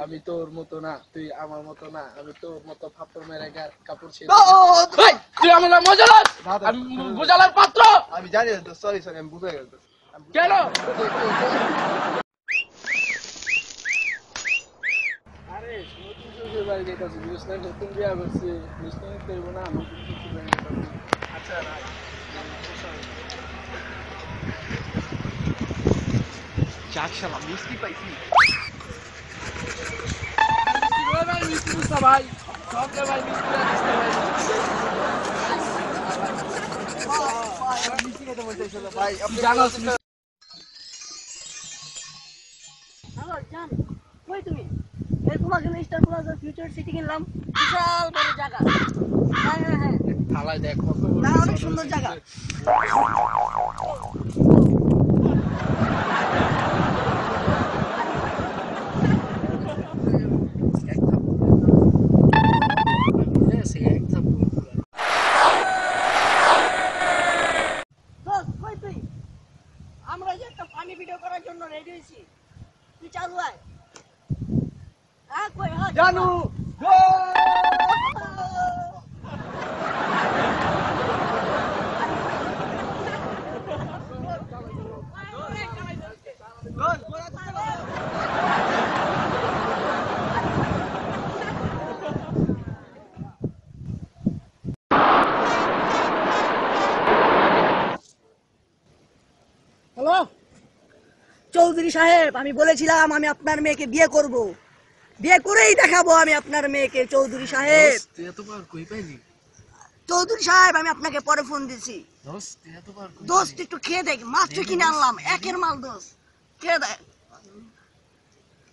আমি তোর মতো না, তুই আমার মতো না, আমি তোর মতো ফাপড় মেরে কাপড় ছিঁড়ে তুই আমার মজালার আমি বোঝালার পাত্র। আমি জানি তো, সরি আমি বুঝে গেছি। কেন আরে নতুন শ্বশুর বাড়ি যেতেছি, বুঝছ না, নতুন বিয়া করছি, মিষ্টি করব না, নতুন শ্বশুর বাড়ি যেতেছি। আচ্ছা রাখ যাক শালা মিষ্টি পাইছি। মিষ্টি দিস না ভাই, সবকে ভাই মিষ্টি দিস না ভাই। মিষ্টি খেতে বলতে ভাই, আপনি জানোস হ্যালো জান, কই তুমি? এই তোমার জন্য স্টার প্লাজা ফিউচার সিটি কিনলাম, বিশাল বড় জায়গা। হ্যাঁ হ্যাঁ হ্যাঁ, থালায় দেখ কত না অনেক সুন্দর জায়গা। দোস্ত, কই তুই? আমরা যে একটা ফানি ভিডিও করার জন্য রেডি হয়েছি, তুই চালু আয়। হ্যাঁ কই হ্যাঁ জানু হ্যালো চৌধুরী সাহেব, আমি বলেছিলাম আমি আপনার মেয়েকে বিয়ে করব, বিয়ে করেই দেখাবো আমি আপনার মেয়েকে। চৌধুরী সাহেব, তুই এতবার কই পাইলি? চৌধুরী সাহেব আমি আপনাকে পরে ফোন দিছি। দোস্ত তুই এতবার কই দোস্ত একটু খেয়ে দেখ, মাত্র কিনে আনলাম, একের মাল দোস্ত, খেয়ে দেখ।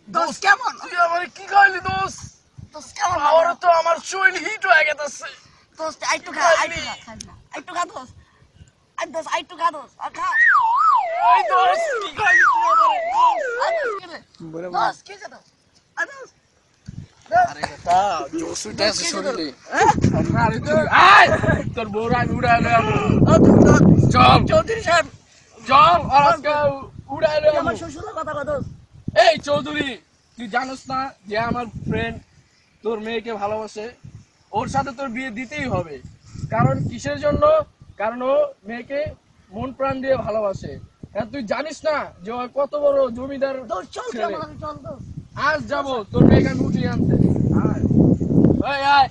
দোস্ত কেমন? তুই আমার কি খাইলি দোস্ত? দোস্ত কেমন? আর তো আমার শরীর হিট হয়ে গেছে। দোস্ত আইটু খা, আইটু খা, খাস না, আইটু খা দোস্ত, আই দোস্ত আইটু খা দোস্ত, আর খা। ওই দোস্ত কি খাইলি তুই আমারে? আই দোস্ত খেয়ে দে। দোস্ত খেয়ে দে দোস্ত, আই দোস্ত। আরে বেটা জোসুটা আছে শরীরে। হ্যাঁ? আরে তুই আয় তোর বউরা উড়াইলে ও দোস্ত, চল চৌধুরী সাহেব, চল আজকে উড়াইলে আমার শ্বশুরের কথা কও দোস্ত। এই চৌধুরী, তুই জানোস না যে আমার ফ্রেন্ড তোর মেয়েকে ভালোবাসে, ওর সাথে তোর বিয়ে দিতেই হবে। কারণ কিসের জন্য? কারণ ও মেয়েকে মন প্রাণ দিয়ে ভালোবাসে। হ্যাঁ তুই জানিস না যে ও কত বড় জমিদার দোস্ত চল ছেলে। চল চল দোস্ত। আজ যাবো তোর মেয়েকে আমি উঠিয়ে আনতে। আয়। এই আয়